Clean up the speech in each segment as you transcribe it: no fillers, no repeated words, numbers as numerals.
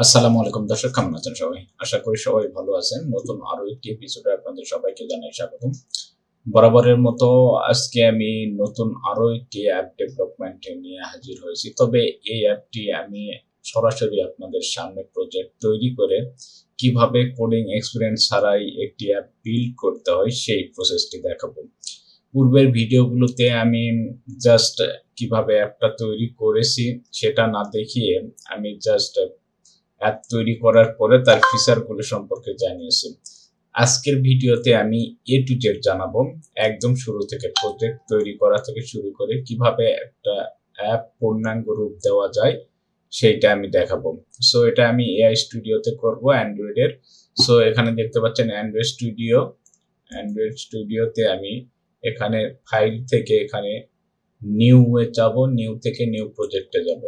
আসসালামু আলাইকুম দর্শক, কেমন আছেন সবাই? আশা করি সবাই ভালো আছেন। নতুন আরো একটি এপিসোডে আপনাদের সবাইকে জানাই স্বাগতম। বরাবরের মতো আজকে আমি নতুন আরো একটি অ্যাপ ডেভেলপমেন্ট নিয়ে হাজির হয়েছি। তবে এই অ্যাপটি আমি সরাসরি আপনাদের সামনে প্রজেক্ট তৈরি করে কিভাবে কোডিং এক্সপেরিয়েন্স ছাড়াই একটি অ্যাপ বিল্ড করতে হয় সেই প্রসেসটি দেখাবো। পূর্বের ভিডিওগুলোতে আমি জাস্ট কিভাবে অ্যাপটা তৈরি করেছি সেটা না দেখিয়ে আমি জাস্ট অ্যাপ তৈরি করার পরে তার ফিচারগুলো সম্পর্কে জানিয়েছি। আজকের ভিডিওতে আমি A to Z জানাবো। একদম শুরু থেকে প্রজেক্ট তৈরি করা থেকে শুরু করে কিভাবে একটা অ্যাপ পূর্ণাঙ্গ রূপ দেওয়া যায় সেইটা আমি দেখাবো। সো এটা আমি AI স্টুডিওতে করব অ্যান্ড্রয়েড এর। সো এখানে দেখতে পাচ্ছেন অ্যান্ড্রয়েড স্টুডিও। অ্যান্ড্রয়েড স্টুডিওতে আমি এখানে ফাইল থেকে এখানে নিউ এ যাব, নিউ থেকে নিউ প্রজেক্টে যাব।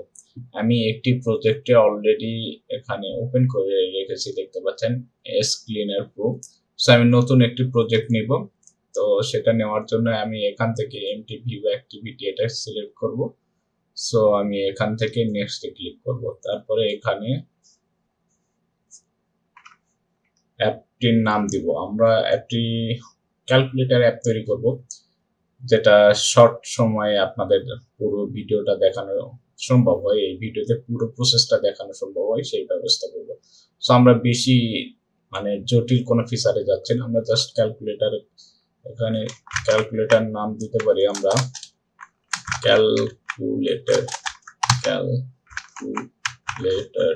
আমি একটি প্রজেক্টে অলরেডি এখানে ওপেন করে রেখেছি, দেখতে পাচ্ছেন এস ক্লিনার প্রো। সো আমি নতুন একটি প্রজেক্ট নিব। তো সেটা নেওয়ার জন্য আমি এখান থেকে এমটি ভিউ অ্যাক্টিভিটি এটা সিলেক্ট করব। সো আমি এখান থেকে নেক্সটে ক্লিক করব। তারপরে এখানে অ্যাপটির নাম দিব। আমরা অ্যাপটি ক্যালকুলেটর অ্যাপ তৈরি করব, যেটা শর্ট সময়ে আপনাদের পুরো ভিডিওটা দেখানো সম্ভব হয়, এই ভিডিওতে পুরো প্রসেসটা দেখানো সম্ভব হয় সেই ব্যবস্থা করব। সো আমরা বেশি জটিল কোনো ফিচারে যাচ্ছি না, আমরা জাস্ট ক্যালকুলেটর, এখানে ক্যালকুলেটর নাম দিতে পারি আমরা ক্যালকুলেটর ক্যালকুলেটর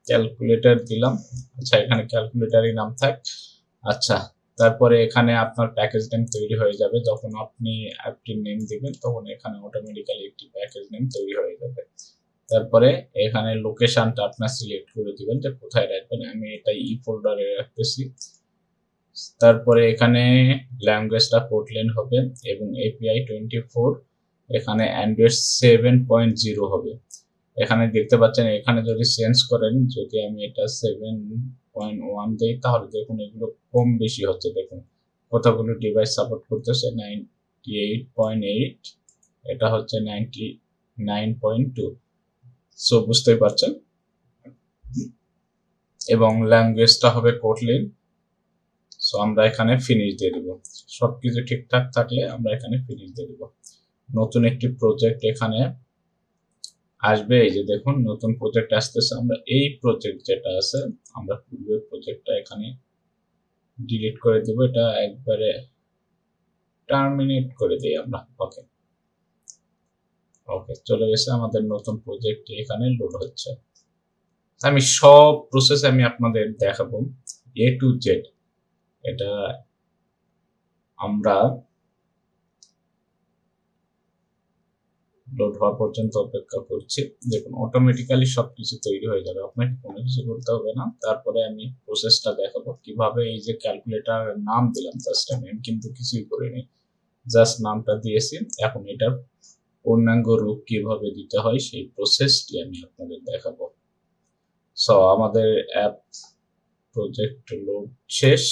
ক্যালকুলেটর দিলাম। আচ্ছা, এখানে ক্যালকুলেটরই নাম থাক। আচ্ছা, তারপরে এখানে আপনার প্যাকেজ নেম তৈরি হয়ে যাবে। যখন আপনি অ্যাপটির নেম দিবেন তখন এখানে অটোমেটিক্যালি একটি প্যাকেজ নেম তৈরি হয়ে যাবে। তারপরে এখানে লোকেশনটা আপনার সিলেক্ট করে দিবেন যে কোথায় রাখবেন। আমি এটা ই ফোল্ডারে রাখতেছি। তারপরে এখানে ল্যাঙ্গুয়েজটা কোটলিন হবে এবং এপিআই 24, এখানে অ্যান্ড্রয়েড 7.0 হবে। এখানে দেখতে পাচ্ছেন, এখানে যদি চেঞ্জ করেন, যদি আমি এটা 7.1 দেই তাহলে দেখুন এগুলো কম বেশি হচ্ছে। দেখুন কতগুলো ডিভাইস সাপোর্ট করতেছে, 98.8, এটা হচ্ছে 99.2। সো বুঝতেই পারছেন। এবং ল্যাঙ্গুয়েজটা হবে কোটলিন। সো আমরা এখানে ফিনিশ দিয়ে দিব। সবকিছু ঠিকঠাক থাকলে আমরা এখানে ফিনিশ দিয়ে দিব। নতুন একটি প্রজেক্ট এখানে আসবে। এই যে দেখুন নতুন প্রজেক্ট আসতেছে। আমরা এই প্রজেক্ট যেটা আছে, আমরা পূর্বের প্রজেক্টটা এখানে ডিলিট করে দেব। এটা একবারে টার্মিনেট করে দিই আমরা। ওকে ওকে, চলে গেছে আমাদের নতুন প্রজেক্টটি এখানে লোড হচ্ছে। আমি সব প্রসেস আমি আপনাদের দেখাবো A to Z। এটা আমরা লোড হওয়া পর্যন্ত অপেক্ষা করছি। দেখুন অটোমেটিক্যালি সবকিছু তৈরি হয়ে যাবে, আপনাকে কোনো কিছু করতে হবে না। তারপরে আমি প্রসেসটা দেখাবো কিভাবে। এই যে ক্যালকুলেটর নাম দিলাম, জাস্ট আমি কিন্তু কিছুই করিনি, জাস্ট নামটা দিয়েছি। এখন এটার পূর্ণাঙ্গ রূপ কিভাবে দিতে হয় সেই প্রসেসটি আমি আপনাদের দেখাবো। সো আমাদের অ্যাপ প্রজেক্ট লোড শেষ।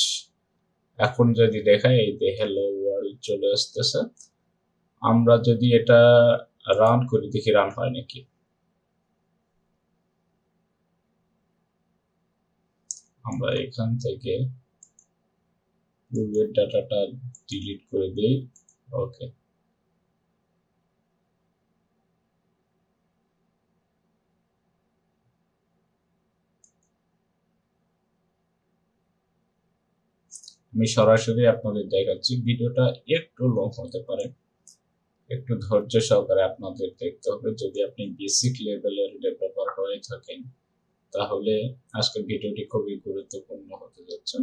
এখন যদি দেখাই, এই যে হ্যালো ওয়ার্ল্ড চলে আসতেছে। আমরা যদি এটা রান করি, দেখি রান হয় নাকি। আমরা এখান থেকে পূর্বের ডাটাটা ডিলিট করে দিই। ওকে, আমি সরাসরি আপনাদের দেখাচ্ছি। ভিডিওটা একটু লং হতে পারে, একটু ধৈর্য সহকারে আপনাদের দেখতে হবে। যদি আপনি বেসিক লেভেলের ডেভেলপার হয়ে থাকেন তাহলে আজকের ভিডিওটি খুবই গুরুত্বপূর্ণ হতে যাচ্ছে।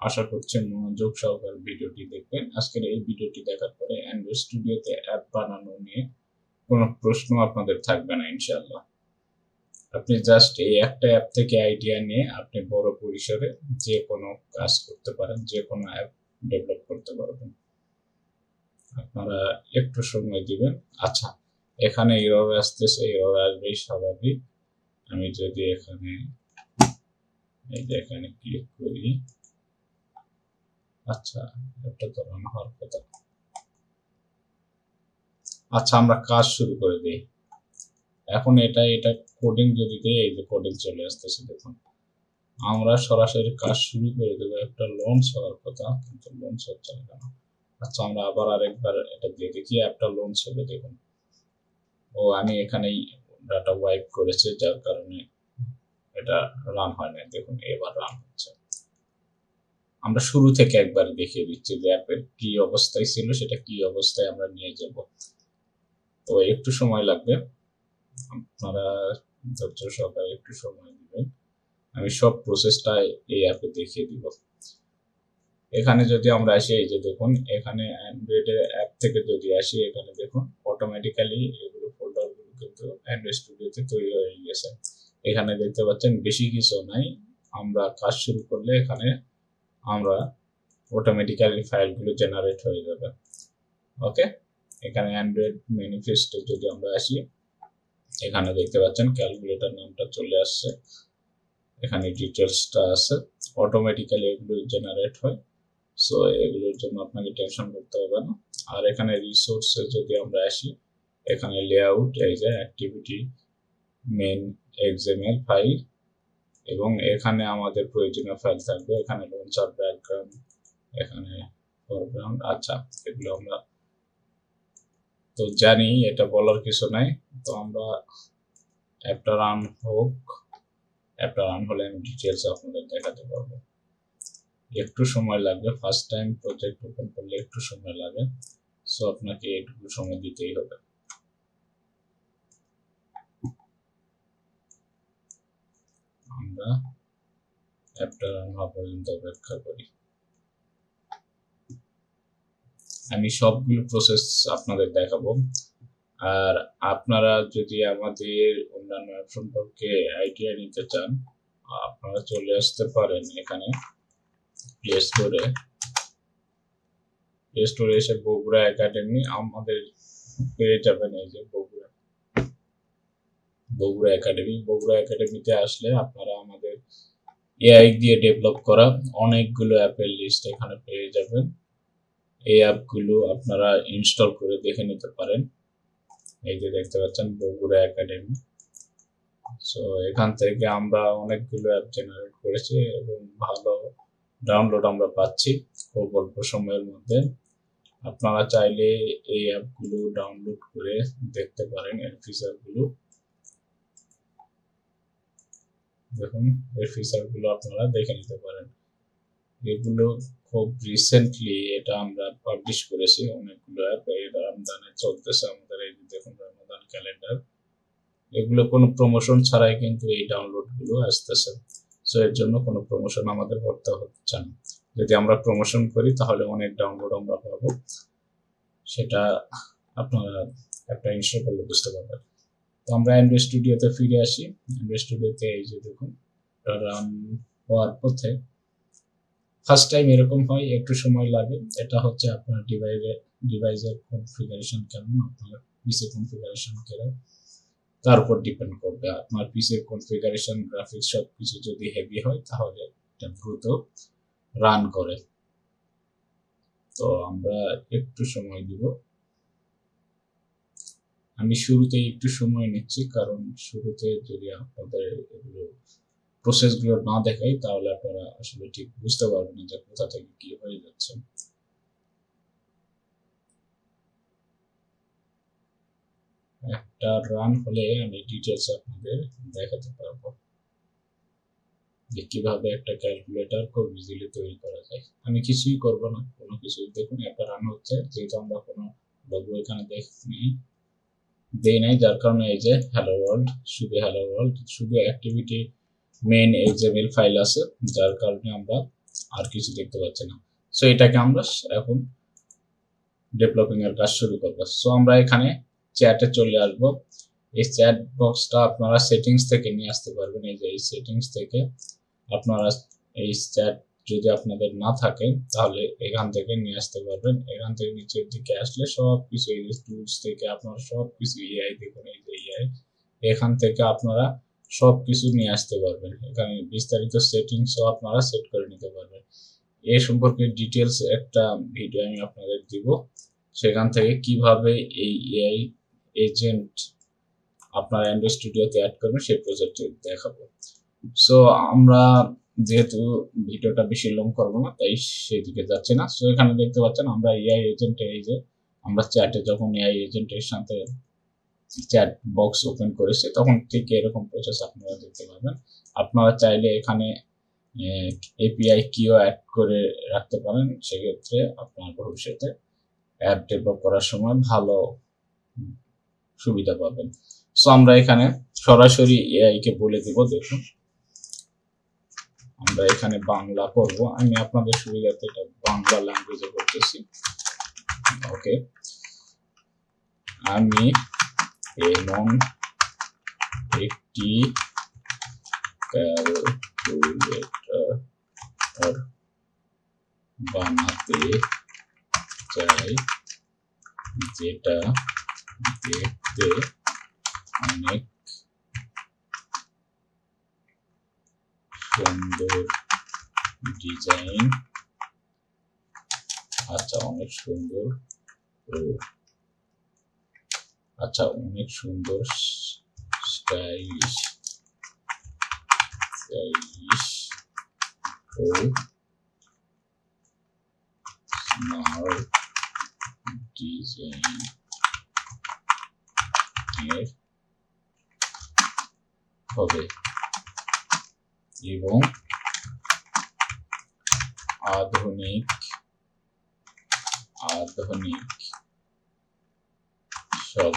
আশা করছি মনোযোগ সহকারে ভিডিওটি দেখবেন। আজকের এই ভিডিওটি দেখার পরে অ্যান্ড্রয়েড স্টুডিওতে অ্যাপ বানানো নিয়ে কোনো প্রশ্ন আপনাদের থাকবে না ইনশাআল্লাহ। আপনি জাস্ট এই একটা অ্যাপ থেকে আইডিয়া নিয়ে আপনি বড় পরিসরে যে কোনো কাজ করতে পারেন, যে কোনো অ্যাপ ডেভেলপ করতে পারবেন। আপনারা একটু সময় দিবেন। আচ্ছা, এখানে এরর আসতেছে, এরর আসবেই স্বাভাবিক। আমি যদি এখানে এই যে এখানে ক্লিক করি, আচ্ছা এটা তো রান হওয়ার কথা। আচ্ছা, আমরা কাজ শুরু করে দিই। এখন এটা কোডিং যদি দিই, এই যে কোডিং চলে আসতেছে দেখুন। আমরা সরাসরি কাজ শুরু করে দেবো। একটা লঞ্চ হওয়ার কথা, কিন্তু লঞ্চ হচ্ছে না কেন? আচ্ছা, আমরা আবার আরেকবার এটা দিয়ে দেখি, অ্যাপটা লঞ্চ হবে দেখুন। আমি এখানেই ডাটা ওয়াইপ করেছে, যার কারণে এটা রান হয় না। দেখুন এবার রান হচ্ছে। আমরা শুরু থেকে একবার দেখিয়ে দিচ্ছি যে অ্যাপের কি অবস্থায় ছিল, সেটা কি অবস্থায় আমরা নিয়ে যাব। তো একটু সময় লাগবে, আপনারা ধৈর্য সহকারে একটু সময় দিবেন। আমি সব প্রসেসটা এই অ্যাপে দেখিয়ে দিব। এখানে যদি আমরা আসি, এই যে দেখুন, এখানে অ্যান্ড্রয়েডের অ্যাপ থেকে যদি আসি, এখানে দেখুন অটোমেটিক্যালি এগুলো ফোল্ডারগুলো কিন্তু অ্যান্ড্রয়েড স্টুডিওতে তৈরি হয়ে গেছে। এখানে দেখতে পাচ্ছেন বেশি কিছু নাই। আমরা কাজ শুরু করলে এখানে আমরা অটোমেটিক্যালি ফাইলগুলো জেনারেট হয়ে যাবে। ওকে, এখানে অ্যান্ড্রয়েড ম্যানিফেস্টে যদি আমরা আসি, এখানে দেখতে পাচ্ছেন ক্যালকুলেটর নামটা চলে আসছে, এখানে ডিটেলসটা আছে, অটোমেটিক্যালি এগুলো জেনারেট হয়। সো এগুলোর জন্য আপনাকে টেনশন করতে হবে না। আর এখানে রিসোর্সে যদি আমরা আসি, এখানে লেআউট, এই যে অ্যাক্টিভিটি, মেন, এক্সএমএল ফাইল, এবং এখানে আমাদের প্রয়োজনীয় ফাইল থাকবে। এখানে লঞ্চার, ব্যাকগ্রাউন্ড, এখানে ফরগ্রাউন্ড। আচ্ছা, এগুলো আমরা তো জানি, এটা বলার কিছু নাই। তো আমরা অ্যাপটা রান হোক, অ্যাপটা রান হলে আমি ডিটেলস আপনাদের দেখাতে পারবো। একটু সময় লাগবে, ফার্স্ট টাইম প্রজেক্ট ওপেন করলে একটু সময় লাগে। সো আপনাকে একটু সময় দিতেই হবে। আমরা অ্যাপটা রান হওয়া পর্যন্ত অপেক্ষা করি। আমি সবগুলো প্রসেস আপনাদের দেখাবো। আর আপনারা যদি আমাদের অন্যান্য অ্যাপ সম্পর্কে আইডিয়া নিতে চান, আপনারা চলে আসতে পারেন এখানে প্লে স্টোরে এসে বগুড়া একাডেমি আমাদের পেয়ে যাবেন। এই যে বগুড়া একাডেমিতে আসলে আপনারা আমাদের এআই দিয়ে ডেভেলপ করা অনেকগুলো অ্যাপের লিস্ট এখানে পেয়ে যাবেন। এই অ্যাপগুলো আপনারা ইনস্টল করে দেখে নিতে পারেন। এই যে দেখতে পাচ্ছেন বগুড়া একাডেমি। সো এখান থেকে আমরা অনেকগুলো অ্যাপ জেনারেট করেছি এবং ভালো ডাউনলোড আমরা পাচ্ছি খুব অল্প সময়ের মধ্যে। আপনারা চাইলে এই অ্যাপগুলো ডাউনলোড করে দেখতে পারেন। এর ফিচারগুলো দেখুন, এর ফিচারগুলো আপনারা দেখে নিতে পারেন। এগুলো খুব রিসেন্টলি এটা আমরা পাবলিশ করেছি অনেকগুলো অ্যাপ। এই রমজানে চলতেছে আমাদের, এই দেখুন রমাদান ক্যালেন্ডার। এগুলো কোনো প্রমোশন ছাড়াই কিন্তু এই ডাউনলোডগুলো আসতেছে। সো এর জন্য কোনো প্রমোশন আমাদের করতে হচ্ছে না। যদি আমরা প্রমোশন করি তাহলে অনেক ডাউনলোড আমরা পাবো, সেটা আপনারা একটা ইনস্টল করলে বুঝতে পারবেন। তো আমরা অ্যান্ড্রয়েড স্টুডিওতে ফিরে আসি। অ্যান্ড্রয়েড স্টুডিওতে এই যে দেখুন রান হওয়ার পথে ফার্স্ট টাইম এরকম হয়, একটু সময় লাগে। এটা হচ্ছে আপনার ডিভাইসের কনফিগারেশন কেমন, আপনার পিসি কনফিগারেশন কেমন, তার উপর ডিপেন্ড করবে। আপনার পিসির কনফিগারেশন, গ্রাফিক্স সবকিছু যদি হেভি হয় তাহলে এটা দ্রুত রান করে। তো আমরা একটু সময় দিব। আমি শুরুতে একটু সময় নিচ্ছি, কারণ শুরুতে যদি আপনাদের এগুলো প্রসেসগুলো না দেখাই তাহলে আপনারা আসলে ঠিক বুঝতে পারবেন না যে কোথা থেকে কি হয়ে যাচ্ছে। একটা রান হলে আমি ডিটেলস আপনাদের দেখাতে পারবো যে কিভাবে একটা ক্যালকুলেটর খুব ইজিলি তৈরি করা যায়। আমি কিছুই করব না, কোনো কিছুই। দেখুন একটা রান হচ্ছে, যেহেতু আমরা কোনো লোগো এখানে দেই নাই, যার কারণে এই যে হ্যালো ওয়ার্ল্ড, শুধু অ্যাক্টিভিটি মেইন এক্সএমএল ফাইল আছে, যার কারণে আমরা আর কিছু দেখতে পাচ্ছি না। সো এটাকে আমরা এখন ডেভেলপিং এর কাজ শুরু করব। সো আমরা এখানে চ্যাটে চলে আসব। এই চ্যাট বক্সটা আপনারা সেটিংস থেকে নিয়ে আসতে পারবেন। এই যে এই সেটিংস থেকে আপনারা এই চ্যাট যদি আপনাদের না থাকে তাহলে এখান থেকে নিয়ে আসতে পারবেন। এখান থেকে নিচের দিকে আসলে সব কিছু, এই যে টুলস থেকে আপনারা সব কিছু, এআই দেখুন, এই যে এআই, এখান থেকে আপনারা সব কিছু নিয়ে আসতে পারবেন। এখানে বিস্তারিত সেটিংসও আপনারা সেট করে নিতে পারবেন। এ সম্পর্কে ডিটেলস একটা ভিডিও আমি আপনাদের দিব, সেখান থেকে কিভাবে এই এআই এজেন্ট আপনার অ্যান্ড্রয়েড স্টুডিওতে অ্যাড করবেন সেই প্রজেক্টটি দেখাবো। সো আমরা যেহেতু ভিডিওটা বেশি লং করবো না, তাই সেদিকে যাচ্ছি না। সো এখানে দেখতে পাচ্ছেন আমরা এআই এজেন্টে, এই যে আমরা চ্যাটে যখন এআই এজেন্টের সাথে চ্যাট বক্স ওপেন করেছি তখন ঠিক এরকম প্রসেস আপনারা দেখতে পাবেন। আপনারা চাইলে এখানে এপিআই কিও অ্যাড করে রাখতে পারেন, সেক্ষেত্রে আপনার ভবিষ্যতে অ্যাপ ডেভেলপ করার সময় ভালো সুবিধা পাবেন। সো আমরা এখানে সরাসরি এআই কে বলে দিব, দেখুন আমরা এখানে বাংলা করব, আমি আপনাদের সুবিধার্থে এটা বাংলা ল্যাঙ্গুয়েজে করতেছি। ওকে, আমি এমন একটি ক্যালকুলেটর বানাতে চাই যেটা দেখতে অনেক সুন্দর ডিজাইন, আচ্ছা অনেক সুন্দর, আচ্ছা অনেক সুন্দর স্টাইলিশ ও স্মার্ট ডিজাইন এর হবে এবং আধুনিক সব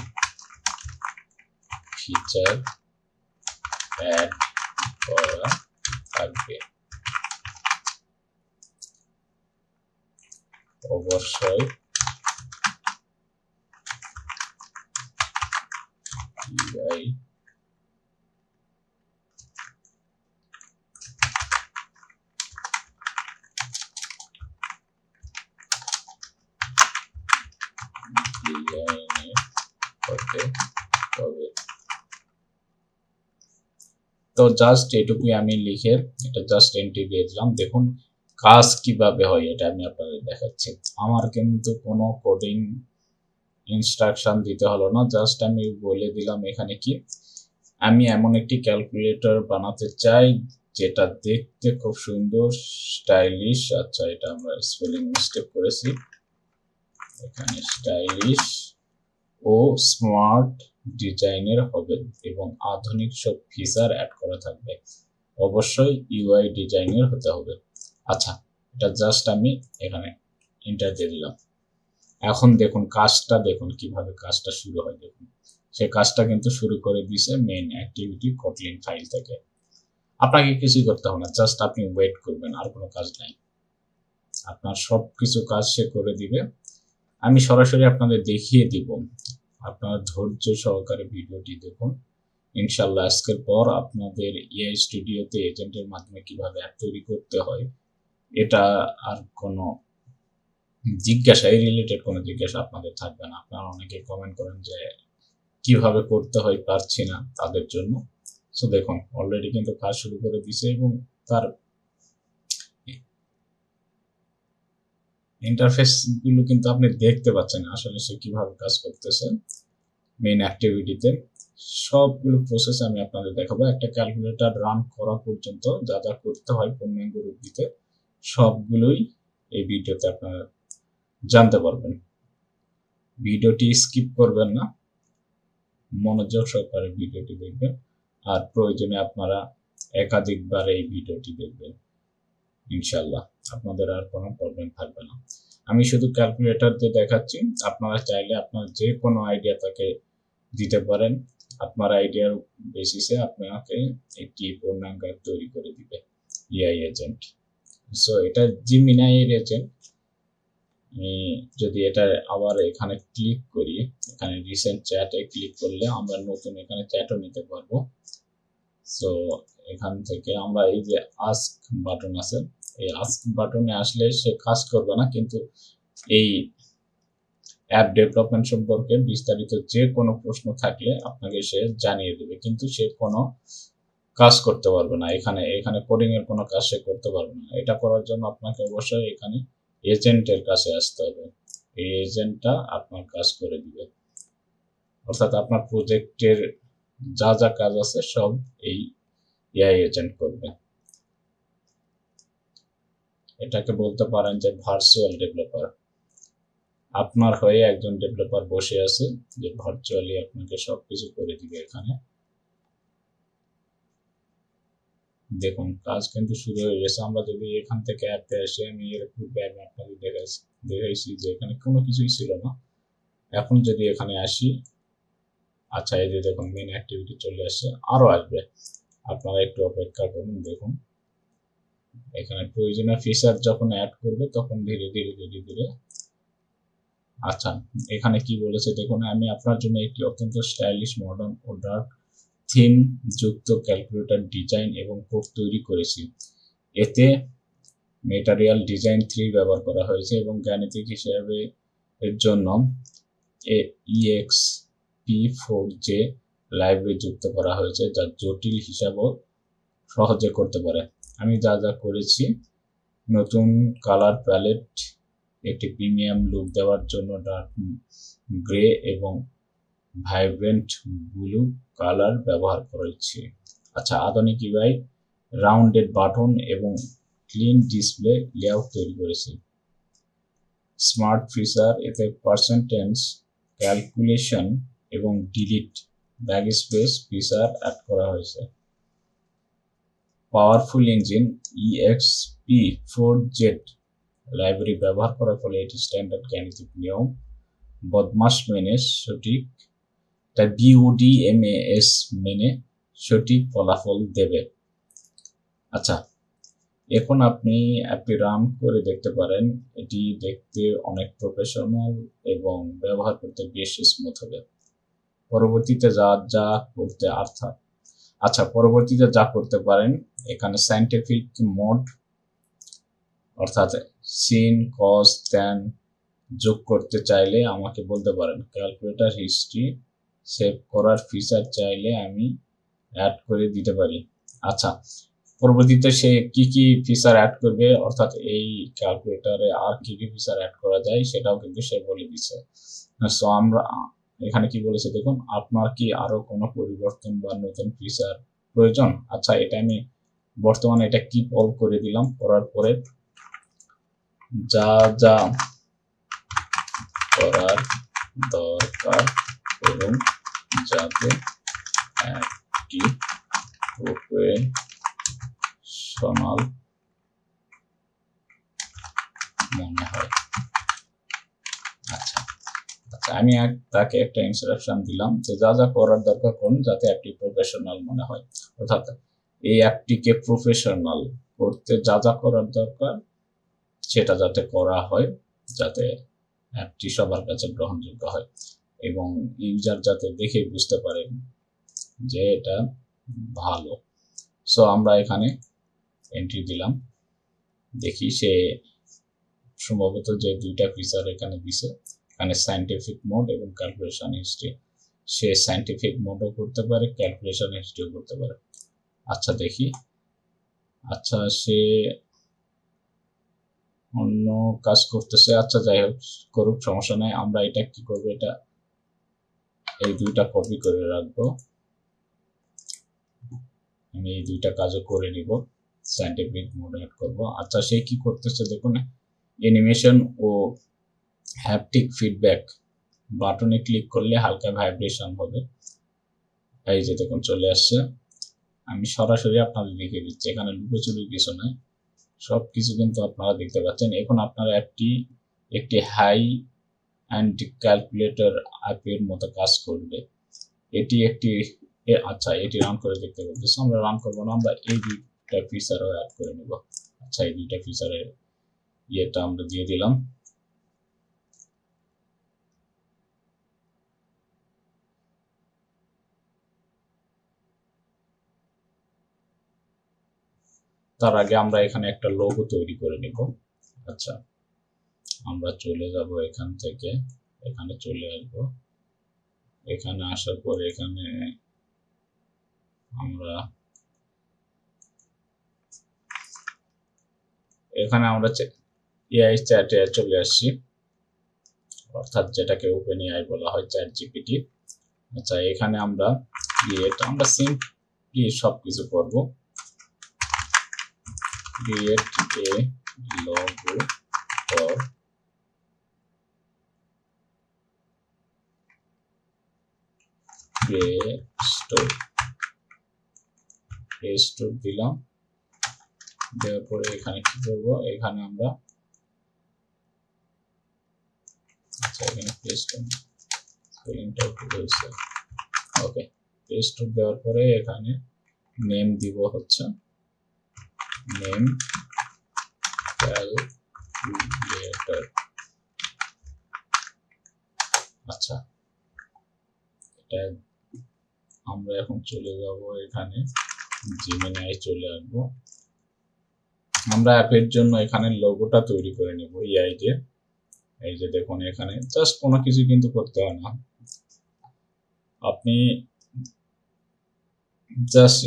ফিচার অ্যাড করা থাকবে। অবশ্যই UI ডিজাইনে হতে হবে। তো জাস্ট এটুকুই আমি লিখে এটা জাস্ট এন্ট্রি দিয়ে দিলাম। দেখুন কাজ কিভাবে হয় এটা আমি আপনাদের দেখাচ্ছি। আমার কিন্তু কোনো কোডিং ইনস্ট্রাকশন দিতে হলো না, জাস্ট আমি বলে দিলাম এখানে কি আমি এমন একটি ক্যালকুলেটর বানাতে চাই যেটা দেখতে খুব সুন্দর স্টাইলিশ, আচ্ছা এটা আমরা স্পেলিং মিস্টেক করেছি, এখানে স্টাইলিশ ও স্মার্ট ডিজাইনের হবে এবং আধুনিক সব ফিচার অ্যাড করা থাকবে। অবশ্যই ইউআই ডিজাইনের হতে হবে। আচ্ছা এটা জাস্ট আমি এখানে এন্টার দিয়ে দিলাম। এখন দেখুন কাজটা, দেখুন কিভাবে কাজটা শুরু হয়। দেখুন সে কাজটা কিন্তু শুরু করে দিয়েছে মেইন অ্যাক্টিভিটি কোটলিন ফাইল থেকে। আপনাকে কিছুই করতে হবে না, জাস্ট আপনি ওয়েট করবেন, আর কোনো কাজ নাই। আপনার সব কিছু কাজ সে করে দিবে। আমি সরাসরি আপনাদের দেখিয়ে দিব, আপনারা ধৈর্য সহকারে ভিডিওটি দেখুন। ইনশাল্লাহ আজকের পর আপনাদের এআই স্টুডিওতে এজেন্টের মাধ্যমে কিভাবে অ্যাপ তৈরি করতে হয় এটা আর কোনো জিজ্ঞাসা, এই রিলেটেড কোনো জিজ্ঞাসা আপনাদের থাকবে না। আপনারা অনেকে কমেন্ট করেন যে কিভাবে করতে হয় পারছি না, তাদের জন্য। সো দেখুন অলরেডি কিন্তু কাজ শুরু করে দিয়েছে এবং তার ইন্টারফেস গুলো কিন্তু আপনি দেখতে পাচ্ছেন আসলে সে কিভাবে কাজ করতেছে মেইন অ্যাক্টিভিটিতে। সবগুলো প্রসেস আমি আপনাদের দেখাবো। একটা ক্যালকুলেটর রান করা পর্যন্ত যা যা করতে হয় পূর্ণাঙ্গ রূপ দিতে সবগুলোই এই ভিডিওতে আপনারা জানতে পারবেন। ভিডিওটি স্কিপ করবেন না, মনোযোগ সহকারে ভিডিওটি দেখবেন, আর প্রয়োজনে আপনারা একাধিকবার এই ভিডিওটি দেখবেন। ইনশাল্লাহ আপনাদের আর কোনো প্রবলেম থাকবে না। আমি শুধু ক্যালকুলেটর দিয়ে দেখাচ্ছি, আপনারা চাইলে আপনার যে কোনো আইডিয়া তাকে দিতে পারেন। আপনার আইডিয়ার বেসিসে আপনাকে একটি পূর্ণাঙ্গ তৈরি করে দিবে এআই এজেন্ট। সো এটা জিমিনাই এর এজেন্ট। যদি এটা আবার এখানে ক্লিক করি, এখানে রিসেন্ট চ্যাটে ক্লিক করলে আমরা নতুন এখানে চ্যাটও নিতে পারবো। সো এখান থেকে আমরা এই যে আস্ক বাটন আছে, এই আস্ক বাটনে আসলে সে কাজ করবে না, কিন্তু এই অ্যাপ ডেভেলপমেন্ট সম্পর্কে বিস্তারিত যে কোনো প্রশ্ন থাকলে আপনাকে সে জানিয়ে দেবে, কিন্তু সে কোনো কাজ করতে পারবে না। এখানে কোডিং এর কোনো কাজ সে করতে পারবে না। এটা করার জন্য আপনাকে অবশ্যই এখানে এজেন্টের কাছে আসতে হবে। এই এজেন্টটা আপনার কাজ করে দিবে, অর্থাৎ আপনার প্রজেক্টের যা যা কাজ আছে সব এই এআই এজেন্ট করবে। এটাকে বলতে পারেন যে ভার্চুয়াল ডেভেলপার। আপনার হয়ে একজন ডেভেলপার বসে আছে যে ভার্চুয়ালি আপনাকে সবকিছু করে দিবে। এখানে দেখুন কাজ কিন্তু শুরু হয়ে গেছে। আমরা যদি এখান থেকে অ্যাপে আসি, আমি এরকম আমি আপনাদের দেখাইছি যে এখানে কোনো কিছুই ছিল না। এখন যদি এখানে আসি, আচ্ছা এই যে দেখুন মেন অ্যাক্টিভিটি চলে আসছে, আরো আসবে, আপনারা একটু অপেক্ষা করুন। দেখুন এখানে প্রয়োজনীয় ফিচার যখন অ্যাড করবে তখন ধীরে ধীরে ধীরে ধীরে, আচ্ছা এখানে কি বলেছে দেখুন, আমি আপনার জন্য একটি অত্যন্ত স্টাইলিশ, মডার্ন ও ডার্ক থিম যুক্ত ক্যালকুলেটর ডিজাইন এবং কোড তৈরি করেছি। এতে মেটারিয়াল ডিজাইন 3 ব্যবহার করা হয়েছে এবং গাণিতিক হিসাবে এর জন্য EXP4J লাইব্রেরি যুক্ত করা হয়েছে, যা জটিল হিসাবও সহজে করতে পারে। আমি যা যা করেছি, নতুন কালার প্যালেট, একটি প্রিমিয়াম লুক দেওয়ার জন্য ডার্ক গ্রে এবং ভাইব্রেন্ট ব্লু কালার ব্যবহার করেছি। আচ্ছা আধুনিক ইউআই, রাউন্ডেড বাটন এবং ক্লিন ডিসপ্লে লেআউট তৈরি করেছি। স্মার্ট ফিচার, এতে পার্সেন্টেজ ক্যালকুলেশন এবং ডিলিট ব্যাকস্পেস ফিচার অ্যাড করা হয়েছে। পাওয়ারফুল ইঞ্জিন EXP4Z লাইব্রেরি ব্যবহার করার ফলে এটি স্ট্যান্ডার্ড গাণিতিক নিয়ম বদমাস মেনে সঠিক BODMAS মেনে সঠিক ফলাফল দেবে। আচ্ছা এখন আপনি অ্যাপটি রান করে দেখতে পারেন। এটি দেখতে অনেক প্রফেশনাল এবং ব্যবহার করতে বেশ স্মুথ হবে। পরবর্তীতে পরবর্তীতে যা করতে পারেন, এখানে সায়েন্টিফিক মোড অর্থাৎ সিন কস ট্যান যোগ করতে চাইলে আমাকে বলতে পারেন। ক্যালকুলেটর হিস্ট্রি সেভ করার ফিচার চাইলে আমি অ্যাড করে দিতে পারি। আচ্ছা পরবর্তীতে সে কি কি ফিচার অ্যাড করবে, অর্থাৎ এই ক্যালকুলেটরে আর কি কি ফিচার অ্যাড করা যায় সেটাও কিন্তু সে বলে দিচ্ছে। সো আমরা এখানে কি বলেছে দেখুন, আপনার কি আরো কোনো পরিবর্তন বা নতুন ফিচার প্রয়োজন? আচ্ছা এটা আমি বর্তমানে এটা কিপ অল করে দিলাম। করার পরে যা যা করার দরকার এবং যাতে একটি প্রফেশনাল মনে হয়। আচ্ছা আমি তাকে একটা ইনস্ট্রাকশন দিলাম যে যা যা করার দরকার করুন যাতে অ্যাপটি প্রফেশনাল মনে হয়, অর্থাৎ এই অ্যাপটিকে প্রফেশনাল করতে যা যা করার দরকার সেটা যাতে করা হয়, যাতে অ্যাপটি সবার কাছে গ্রহণযোগ্য হয় এবং ইউজার যাতে দেখে বুঝতে পারে যে এটা ভালো। সো আমরা এখানে এন্ট্রি দিলাম, দেখি সে সম্ভবত যে দুইটা ফিচার এখানে দিছে, এখানে সায়েন্টিফিক মোড এবং ক্যালকুলেশন হিস্ট্রি। সে সায়েন্টিফিক মোডও করতে পারে, ক্যালকুলেশন হিস্ট্রিও করতে পারে। আচ্ছা দেখি, আচ্ছা সে অন্য কাজ করতেছে। আচ্ছা যাই হোক করুক, সমস্যা নাই। আমরা এটা কি করবো, এটা এই দুইটা কপি করে রাখবো। আমি এই দুইটা কাজও করে নিব, সায়েন্টিফিক মোড অ্যাড করবো। আচ্ছা সে কি করতেছে দেখুন, অ্যানিমেশন ও হ্যাপটিক ফিডব্যাক বাটনে ক্লিক করলে হালকা ভাইব্রেশন হবে। এই যে দেখুন চলে আসছে। আমি সরাসরি আপনাদের দেখিয়ে দিচ্ছি, এখানে লুকোচুরি কিছু নাই, সব কিছু কিন্তু আপনারা দেখতে পাচ্ছেন। এখন আপনার অ্যাপটি একটি হাই অ্যান্ড ক্যালকুলেটর অ্যাপের মতো কাজ করবে। এটি একটি আচ্ছা এটি রান করে দেখতে বলতেছে, আমরা রান করবো না, আমরা এই দুইটা ফিচারও অ্যাড করে নেব। আচ্ছা এই দুইটা ফিচারের ইয়েটা আমরা দিয়ে দিলাম। তার আগে আমরা এখানে একটা লোগো তৈরি করে নিব। আচ্ছা আমরা চলে যাব এখান থেকে, এখানে চলে আসবো। এখানে আসার পর এখানে আমরা এআই চ্যাটে চলে আসছি। অর্থাৎ যেটাকে ওপেন এআই বলা হয়, চ্যাট জিপিটি। আচ্ছা, এখানে আমরা আমরা সিম্পলি সবকিছু করব। Create a logo for play store দিলাম। দেওয়ার পরে এখানে কি করব, এখানে আমরা আচ্ছা এখানে প্লে স্টোর স্পেলিংটা ভুল হয়েছে। ওকে, প্লে স্টোর দেওয়ার পরে এখানে নেম দিব হচ্ছে নেম ক্যালকুলেটর। আচ্ছা, এটা আমরা এখন চলে যাব এখানে জিমিনাই চলে আসবো। আমরা অ্যাপের জন্য এখানে লোগোটা তৈরি করে নেব এআই দিয়ে। এই যে দেখুন, এখানে জাস্ট কোনো কিছু কিন্তু করতে হয় না, আপনি জাস্ট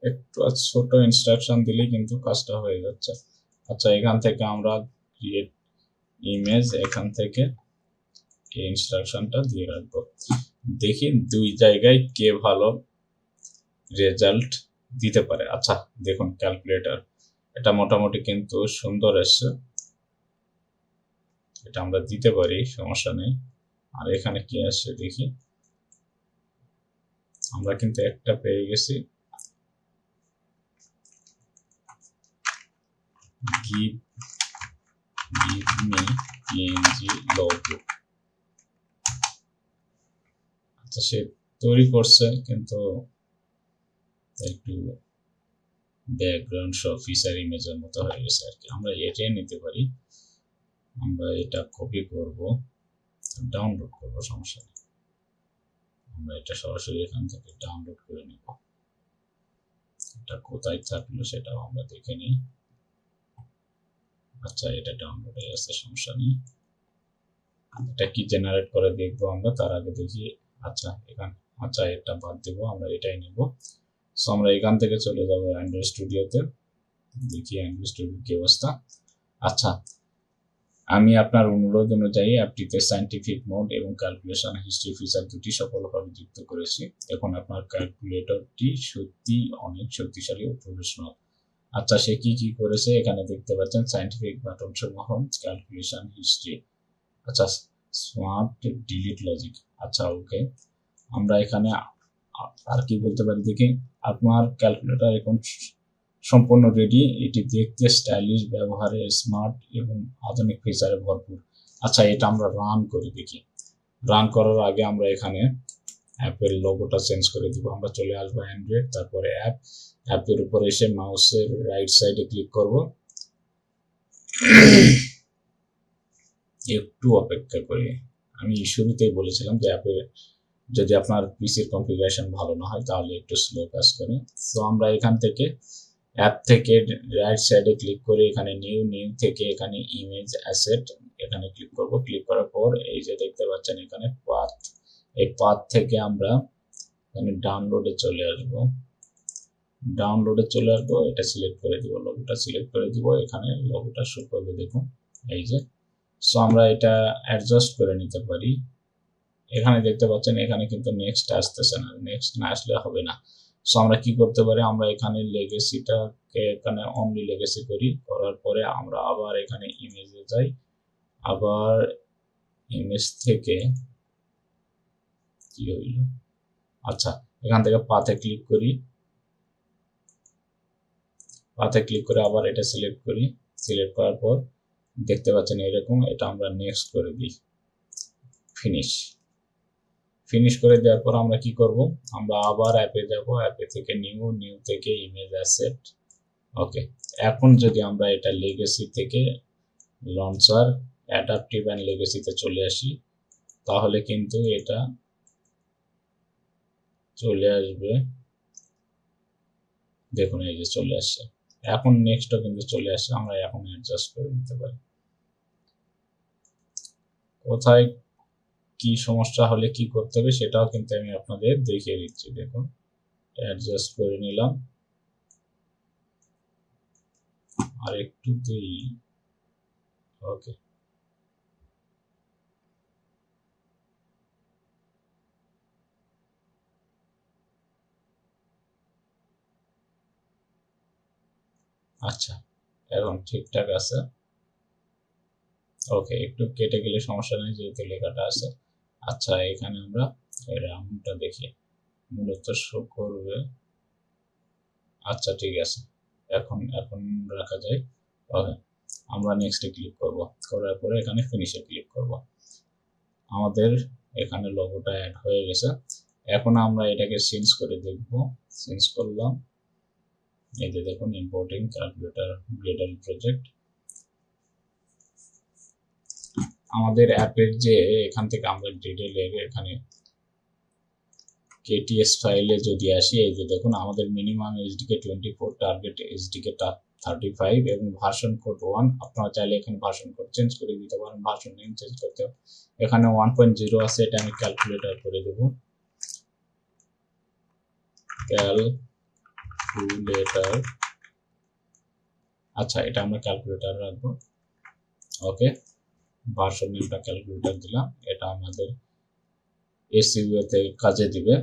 একটু ছোট ইনস্ট্রাকশন দিলেই কিন্তু কাজটা হয়ে যাচ্ছে। আচ্ছা, এখান থেকে আমরা ক্রিয়েট ইমেজ, এখান থেকে এই ইনস্ট্রাকশনটা দিয়ে রাখবো। দেখি দুই জায়গায় কে ভালো রেজাল্ট দিতে পারে। আচ্ছা দেখুন, ক্যালকুলেটর এটা মোটামুটি কিন্তু সুন্দর এসছে, এটা আমরা দিতে পারি, সমস্যা নেই। আর এখানে কি আসছে দেখি, আমরা কিন্তু একটা পেয়ে গেছি, give me png logo। আচ্ছা, সে তৈরি করছে কিন্তু একটু ব্যাকগ্রাউন্ড সহ ফিচার ইমেজের মতো হয়ে গেছে আর কি। আমরা এটাই নিতে পারি, আমরা এটা কপি করব, ডাউনলোড করব, সমস্যা নেই। আমরা এটা সরাসরি এখান থেকে ডাউনলোড করে নিব। এটা কোথায় থাকলো সেটাও আমরা দেখে নিই। আচ্ছা, এটা ডাউনলোড হয়ে গেছে, সমস্যা নেই। এটা কি জেনারেট করে দেখবো আমরা, তার আগে দেখি। আচ্ছা আচ্ছা, এটা বাদ দেবো, আমরা এটাই নিব। সো আমরা এখান থেকে চলে যাব অ্যান্ড্রয়েড স্টুডিওতে, দেখি অ্যান্ড্রয়েড স্টুডিও কি অবস্থা। আচ্ছা, আমি আপনার অনুরোধ অনুযায়ী অ্যাপটিতে সায়েন্টিফিক মোড এবং ক্যালকুলেশন হিস্ট্রি ফিচার দুটি সফলভাবে যুক্ত করেছি। এখন আপনার ক্যালকুলেটরটি সত্যি অনেক শক্তিশালী ও প্রফেশনাল। আচ্ছা, সে কি করেছে এখানে দেখতে পাচ্ছেন, সায়েন্টিফিক বাটন সমূহ, ক্যালকুলেশন হিস্ট্রি, আচ্ছা স্মার্ট ডিলিট লজিক। আচ্ছা ওকে, আমরা এখানে আর কি বলতে পারি দেখি। আপনার ক্যালকুলেটর এখন সম্পূর্ণ রেডি, এটি দেখতে স্টাইলিশ, ব্যবহারে স্মার্ট এবং আধুনিক ফিচারে ভরপুর। আচ্ছা, এটা আমরা রান করে দেখি। রান করার আগে আমরা এখানে অ্যাপের লোগোটা চেঞ্জ করে দিব। আমরা চলে আসবো অ্যান্ড্রয়েড, তারপরে অ্যাপের উপরে এসে মাউসের রাইট সাইডে ক্লিক করব। একটু অপেক্ষা করি, আমি শুরুতেই বলেছিলাম যে অ্যাপের যদি আপনার পিসির কনফিগারেশন ভালো না হয় তাহলে একটু স্লো কাজ করে। তো আমরা এখান থেকে অ্যাপ থেকে রাইট সাইডে ক্লিক করে এখানে নিউ থেকে এখানে ইমেজ অ্যাসেট এখানে ক্লিক করব। ক্লিক করার পর এই যে দেখতে পাচ্ছেন এখানে পাথ, এই পাথ থেকে আমরা এখানে ডাউনলোডে চলে আসব। এটা সিলেক্ট করে দিব, লোগোটা সিলেক্ট করে দিব, এখানে লোগোটা শো করবে দেখুন এই যে। সো আমরা এটা অ্যাডজাস্ট করে নিতে পারি। এখানে দেখতে পাচ্ছেন এখানে কিন্তু নেক্সট আসতেছে না, নেক্সট না আসলে হবে না। সো আমরা কি করতে পারি, আমরা এখানে লেগেসিটাকে এখানে অনলি লেগেসি করি, করার পরে আমরা আবার এখানে ইমেজে যাই, আবার ইমেজ থেকে কি হইল, আচ্ছা এখান থেকে পাথে ক্লিক করি, পাথে ক্লিক করে আবার এটা সিলেক্ট করি। সিলেক্ট করার পর দেখতে পাচ্ছেন এরকম, এটা আমরা নেক্সট করে দিই, ফিনিশ করে দেওয়ার পর আমরা কি করব, আমরা আবার অ্যাপে যাব, অ্যাপে থেকে নিউ থেকে ইমেজ অ্যাসেট। ওকে, এখন যদি আমরা এটা লেগেসি থেকে লঞ্চার অ্যাডাপটিভ অ্যান্ড লেগেসিতে চলে আসি, তাহলে কিন্তু এটা চলে আসবে, দেখুন এই যে চলে আসছে। এখন নেক্সটও কিন্তু চলে আসছে, আমরা এখন অ্যাডজাস্ট করে নিতে পারি। কোথায় কি সমস্যা হলে কি করতে হবে সেটাও কিন্তু আমি আপনাদের দেখিয়ে দিচ্ছি। দেখুন, অ্যাডজাস্ট করে নিলাম, আর একটু দিই। ওকে, আচ্ছা, এখন ঠিকঠাক আছে। ওকে, একটু কেটে গেলে সমস্যা নেই যেহেতু লেখাটা আছে। আচ্ছা, এখানে আমরা রাউন্ডটা দেখি, মূলত শো করবে। আচ্ছা, ঠিক আছে, এখন এখন রাখা যায়। ওকে, আমরা নেক্সটে ক্লিক করব, করার পরে এখানে ফিনিশে ক্লিক করব। আমাদের এখানে লোগোটা অ্যাড হয়ে গেছে। এখন আমরা এটাকে চেঞ্জ করে দেখব। চেঞ্জ করলাম, এই যে দেখুন, ইম্পোর্টিং ক্যালকুলেটর গ্রেডাল প্রজেক্ট। আমাদের অ্যাপের যে এখান থেকে আমরা ডিটেইলের এখানে কেটিএস ফাইলে যদি আসি, এই যে দেখুন আমাদের মিনিমাম এসডিকে 24, টার্গেট এসডিকে 35 এবং ভার্সন কোড 1। আপনারা চাইলে এখানে ভার্সন কোড চেঞ্জ করে দিতে পারেন, ভার্সন নেম চেঞ্জ করতে হবে। এখানে 1.0 আছে, এটা আমি ক্যালকুলেটর করে দেব, ক্যালকুলেটর। আচ্ছা, এটা আমরা ক্যালকুলেটর রাখবো। ওকে, ভার্সন নেমটা ক্যালকুলেটর দিলাম, এটা আমাদের এসইউ তে কাজে দিবে।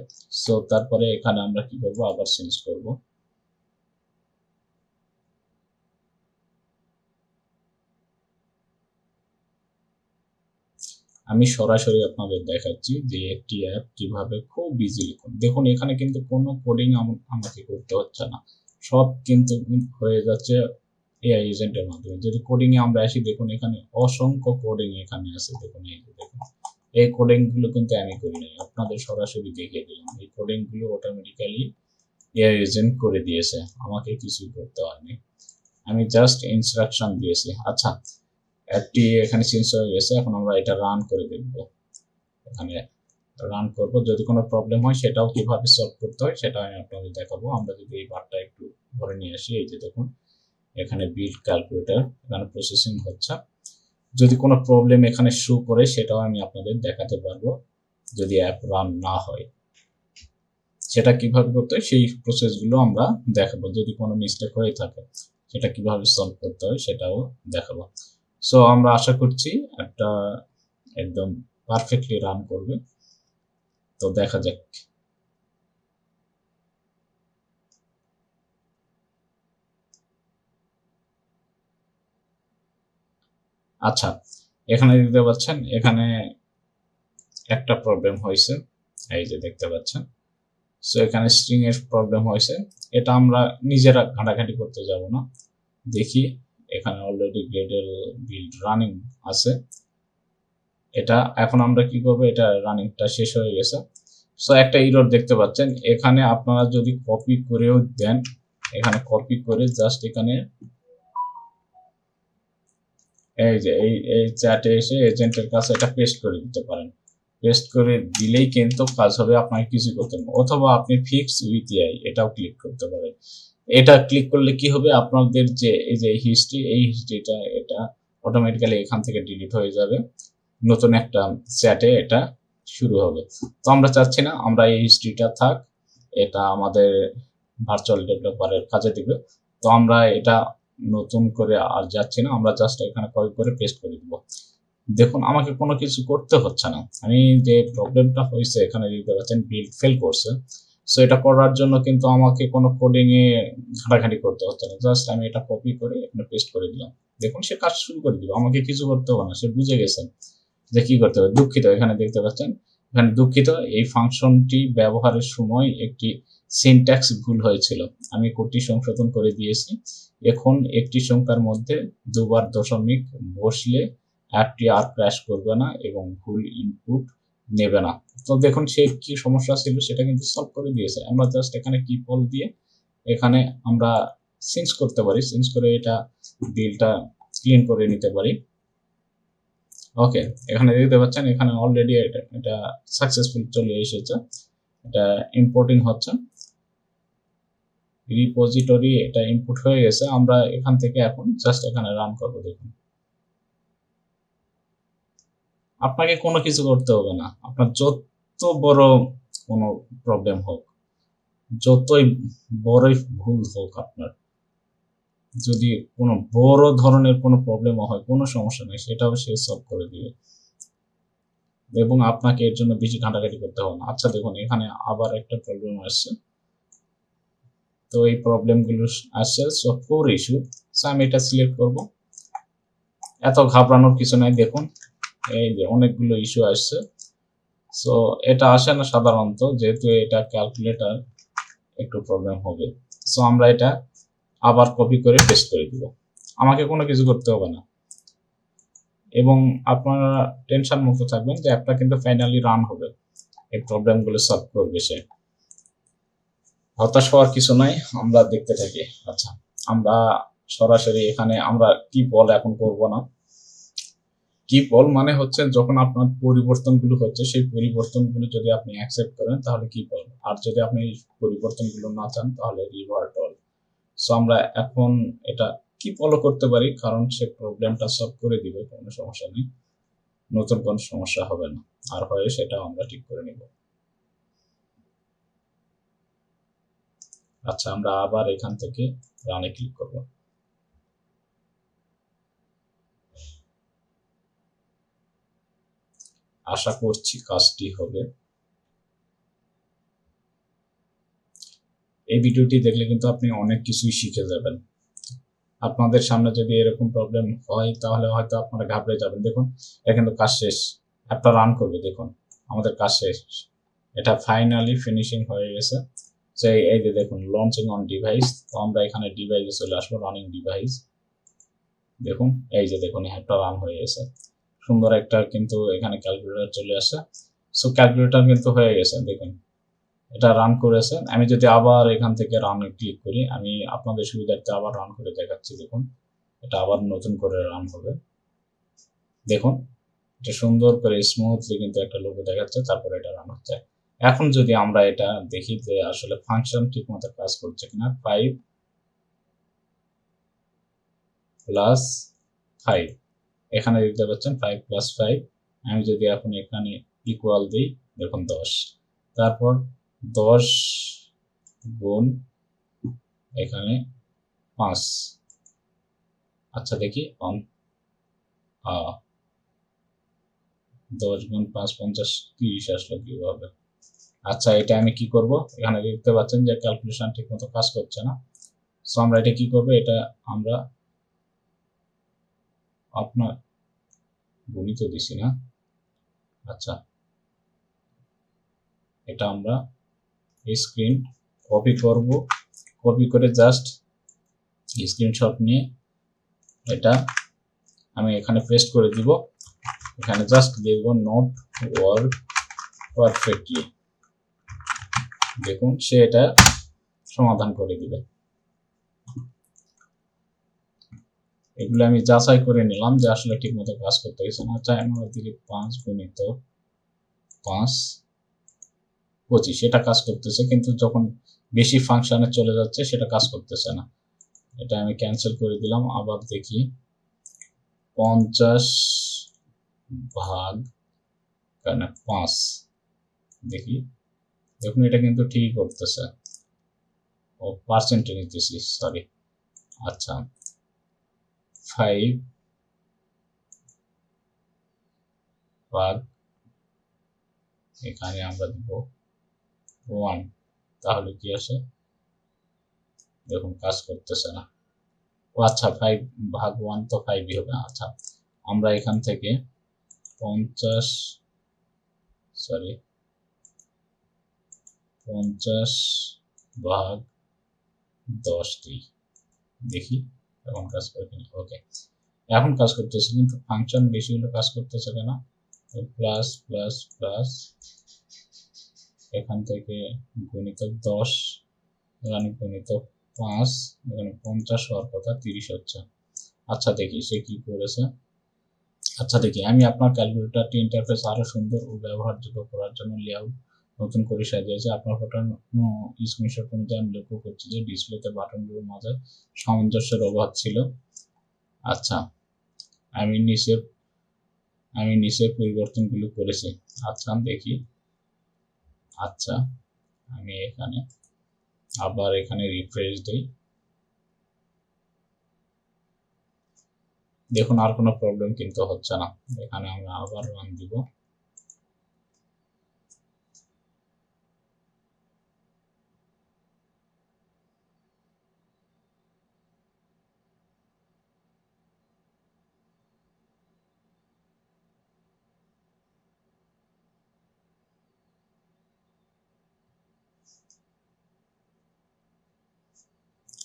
সো তারপরে এখানে আমরা কি করব, আবার চেঞ্জ করব। আমি সরাসরি আপনাদের দেখাচ্ছি যে একটি অ্যাপ কিভাবে খুব ইজিলি, দেখুন এখানে কিন্তু কোনো কোডিং আমাকে করতে হচ্ছে না, সব কিন্তু হয়ে যাচ্ছে এআই এজেন্টের মাধ্যমে। যদি কোডিং এ আমরা আসি, দেখুন এখানে অসংখ্য কোডিং এখানে আছে, দেখুন এই যে দেখুন, এই কোডিং গুলো কিন্তু আমি করি নাই, আপনাদের সরাসরি দেখিয়ে দিলাম। এই কোডিং গুলো অটোমেটিক্যালি এআই এজেন্ট করে দিয়েছে, আমাকে কিছুই করতে হয়নি, আমি জাস্ট ইনস্ট্রাকশন দিয়েছি। আচ্ছা, অ্যাপটি এখানে চেঞ্জ হয়ে গেছে, এখন আমরা এটা রান করে দেখব। এখানে রান করব, যদি কোনো প্রবলেম হয় সেটাও কিভাবে সলভ করতে হয় সেটা আমি আপনাদের দেখাবো। আমরা যদি এই বারটা একটু ধরে নিয়ে আসি, এই যে দেখুন এখানে বিল্ড ক্যালকুলেটর, এখানে প্রসেসিং হচ্ছে। যদি কোনো প্রবলেম এখানে শো করে সেটাও আমি আপনাদের দেখাতে পারবো, যদি অ্যাপ রান না হয় সেটা কিভাবে করতে হয় সেই প্রসেসগুলো আমরা দেখাবো। যদি কোনো মিস্টেক হয়ে থাকে সেটা কিভাবে সলভ করতে হয় সেটাও দেখাবো। সো আমরা আশা করছি একটা একদম পারফেক্টলি রান করবে, তো দেখা যাক। আচ্ছা, এখানে দেখতে পাচ্ছেন এখানে একটা প্রবলেম হয়েছে, এই যে দেখতে পাচ্ছেন। সো এখানে স্ট্রিং এর প্রবলেম হয়েছে, এটা আমরা নিজেরা ঘাটাঘাটি করতে যাব না। দেখি, এখানে অলরেডি গ্রেডেল বিল্ড রানিং আছে, এটা এখন আমরা কি করব, এটা রানিংটা শেষ হয়ে গেছে। সো একটা এরর দেখতে পাচ্ছেন, এখানে আপনারা যদি কপি করেও দেন, এখানে কপি করে জাস্ট এখানে এই যে এই চ্যাটে এসে এজেন্টের কাছে এটা পেস্ট করে দিতে পারেন। পেস্ট করে দিলেই কিন্তু কাজ হবে, আপনাকে কিছু করতে হবে। অথবা আপনি ফিক্স উইথ এআই এটাও ক্লিক করতে পারেন। এটা ক্লিক করলে কি হবে, আপনাদের যে এই যে হিস্ট্রি, এই হিস্ট্রিটা এটা অটোমেটিক্যালি এখান থেকে ডিলিট হয়ে যাবে, নতুন একটা চ্যাটে এটা শুরু হবে। তো আমরা চাচ্ছি না, আমরা এই হিস্ট্রিটা থাক, এটা আমাদের ভার্চুয়াল ডেভেলপারের কাজে দিবে। তো আমরা এটা নতুন করে আর যাচ্ছি না, আমরা জাস্ট এখানে কপি করে পেস্ট করে দিব। দেখুন আমাকে কোনো কিছু করতে হচ্ছে না, আমি যে প্রবলেমটা হয়েছে এখানে দেখতে পাচ্ছেন বিল্ড ফেল করছে। সো এটা করার জন্য কিন্তু আমাকে কোনো কোডিং এ ঘাটাঘাটি করতে হচ্ছে না, জাস্ট আমি এটা কপি করে এখানে পেস্ট করে দিলাম। দেখুন সে কাজ শুরু করে দিল, আমাকে কিছু করতে হবে না, সে বুঝে গেছে যে কি করতে হবে। দুঃখিত, এখানে দেখতে পাচ্ছেন, এখানে দুঃখিত, এই ফাংশনটি ব্যবহারের সময় একটি সিনট্যাক্স ভুল হয়েছিল, আমি কোডটি সংশোধন করে দিয়েছি। এখন একটি সংখ্যার মধ্যে দুবার দশমিক বসলে অ্যাপটি আর ক্র্যাশ করবে না এবং ভুল ইনপুট নেবে না। তো দেখুন সে কি সমস্যা ছিল সেটা কিন্তু সলভ করে দিয়েছে। আমরা জাস্ট এখানে কি কল দিয়ে এখানে আমরা চেঞ্জ করতে পারি, চেঞ্জ করে এটা বিলটা ক্লিন করে নিতে পারি। ওকে, এখানে দেখতে পাচ্ছেন এখানে অলরেডি এটা সাকসেসফুল চলে এসেছে, এটা ইম্পোর্টিং হচ্ছে রিপোজিটরি, এটা ইনপুট হয়ে গেছে। আমরা এখান থেকে এখন জাস্ট এখানে রান করব। দেখুন আপনাকে কোনো কিছু করতে হবে না, আপনার যত বড় কোনো প্রবলেম হোক, যতই বড়ই ভুল হোক, আপনার যদি কোনো বড় ধরনের কোনো প্রবলেম হয় কোনো সমস্যা নেই, সেটাও সে সলভ করে দিবে এবং আপনাকে এর জন্য বেশি ঘাটাঘাটি করতে হবে না। আচ্ছা দেখুন এখানে আবার একটা প্রবলেম আসছে, তো এই প্রবলেমগুলো আসছে, সো ফোর ইস্যু। সো আমি এটা সিলেক্ট করব। এত ঘাবড়ানোর কিছু নাই, দেখুন এই যে অনেকগুলো ইস্যু আসছে। সো এটা আসে না সাধারণত, যেহেতু এটা ক্যালকুলেটর একটু প্রবলেম হবে। সো আমরা এটা আবার কপি করে পেস্ট করে দিব, আমাকে কোনো কিছু করতে হবে না। এবং আপনারা টেনশন মুক্ত থাকবেন যে অ্যাপটা কিন্তু ফাইনালি রান হবে, এই প্রবলেমগুলো সলভ করবে সে। হতাশ হওয়ার কিছু নাই, আমরা দেখতে থাকি। আচ্ছা, আমরা সরাসরি এখানে আমরা কি বল এখন করব না। কি বল মানে হচ্ছে যখন আপনার পরিবর্তনগুলো হচ্ছে সেই পরিবর্তনগুলো যদি আপনি অ্যাকসেপ্ট করেন তাহলে কি বল, আর যদি আপনি পরিবর্তনগুলো না চান তাহলে রিভার্ট অল। সো আমরা এখন এটা কি ফলো করতে পারি, কারণ সে প্রবলেমটা সলভ করে দিবে, কোনো সমস্যা নেই, নতুন কোনো সমস্যা হবে না, আর হয় সেটা আমরা ঠিক করে নিব। আচ্ছা, আমরা আবার এখান থেকে রানে ক্লিক করব। আশা করছি কাজটি হবে। এই ভিডিওটি দেখলে কিন্তু আপনি অনেক কিছুই শিখে যাবেন। আপনাদের সামনে যদি এরকম প্রবলেম হয় তাহলে হয়তো আপনারা ঘাবড়ে যাবেন। দেখুন এটা কিন্তু কাজ শেষ, অ্যাপটা রান করবে, দেখুন আমাদের কাজ শেষ, এটা ফাইনালি ফিনিশিং হয়ে গেছে। যে এই যে দেখুন লঞ্চিং অন ডিভাইস, তো আমরা এখানে ডিভাইসে চলে আসবো, রানিং ডিভাইস, দেখুন এই যে দেখুন অ্যাপটা রান হয়ে গেছে, সুন্দর একটা কিন্তু এখানে ক্যালকুলেটর চলে আসছে। সো ক্যালকুলেটর কিন্তু হয়ে গেছে, দেখুন এটা রান করেছে। আমি যদি আবার এখান থেকে রানে ক্লিক করি, আমি আপনাদের সুবিধার্থে আবার রান করে দেখাচ্ছি, দেখুন এটা আবার নতুন করে রান হবে, দেখুন এটা সুন্দর করে স্মুথলি কিন্তু একটা লোগো দেখাচ্ছে, তারপরে এটা রান হচ্ছে। এখন যদি আমরা এটা দেখি যে আসলে ফাংশন ঠিক মতো কাজ করছে কিনা, 5+5 এখানে দেখতে পাচ্ছেন 5+5। আমি যদি এখন এখানে ইকুয়াল দিই, দেখুন 10, তারপর 10 গুণ এখানে 5। আচ্ছা দেখি 10 গুণ 5 50 30 আসলো কিভাবে। আচ্ছা, এটা আমি কি করব, এখানে দেখতে পাচ্ছেন যে ক্যালকুলেশন ঠিক মতো কাজ করছে না। সো আমরা এটা কি করব, এটা আমরা আপনার গণিত দিছি না। আচ্ছা, এটা আমরা স্ক্রিন কপি করব, কপি করে জাস্ট স্ক্রিনশট নিয়ে এটা আমি এখানে পেস্ট করে দিব, এখানে জাস্ট দেখব নট ওয়ার্ক পারফেক্টলি, দেখুন সে এটা সমাধান করে দিবে। এগুলো আমি যাচাই করে নিলাম যে আসলে ঠিক মতো কাজ করতে গেছে না। আচ্ছা, আমার দিকে 5 গুণিত 5 25 এটা কাজ করতেছে, কিন্তু যখন বেশি ফাংশনে চলে যাচ্ছে সেটা কাজ করতেছে না। এটা আমি ক্যান্সেল করে দিলাম। আবার দেখি 50 ভাগ 5, দেখি, দেখুন এটা কিন্তু ঠিকই করতেছে। ও পার্সেন্টে নিতেছি, সরি। আচ্ছা, 5 ভাগ এখানে আমরা দিব 1, তাহলে কি আসে, দেখুন কাজ করতেছে না। ও আচ্ছা, 5 ভাগ 1 তো 5ই হবে। আচ্ছা, আমরা এখান থেকে 50 সরি 50 ভাগ 10 দিই, দেখি এখন কাজ করে কিনা। ওকে, এখন কাজ করতেছে, কিন্তু ফাংশন বেশি হলে কাজ করতেছে কেন। প্লাস প্লাস প্লাস এখান থেকে গুণিতক 10, এখানে গুণিতক 5, এখানে 50 হওয়ার কথা 30 হচ্ছে। আচ্ছা দেখি সে কি করেছে। আচ্ছা দেখি, আমি আপনার ক্যালকুলেটরটি ইন্টারফেস আরো সুন্দর ও ব্যবহারযোগ্য করার জন্য লেআউট নতুন করে সাজিয়েছি। আপনার ফটোর স্ক্রিনশট অনুযায়ী আমি লক্ষ্য করছি যে ডিসপ্লেতে বাটনগুলোর মাঝে সামঞ্জস্যের অভাব ছিল। আচ্ছা, আমি নিচের পরিবর্তনগুলো করেছি। আচ্ছা দেখি, আচ্ছা আমি এখানে আবার এখানে রিফ্রেশ দিই, দেখুন আর কোনো প্রবলেম কিন্তু হচ্ছে না। এখানে আমরা আবার রান দিব,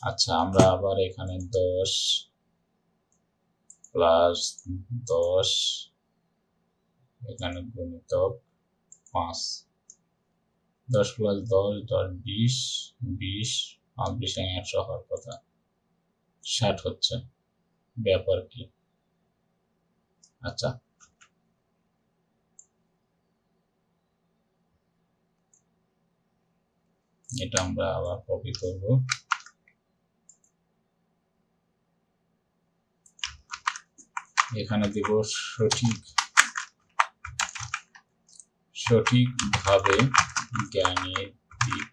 আচ্ছা, আমরা আবার এখানে 10 প্লাস 10, এখানে গুণিতক 5, 10 প্লাস 10 10 20, 20 5 20 100 হওয়ার কথা, 60 হচ্ছে। ব্যাপার কি? আচ্ছা, এটা আমরা আবার কপি করব, এখানে দিব সঠিকভাবে গাণিতিক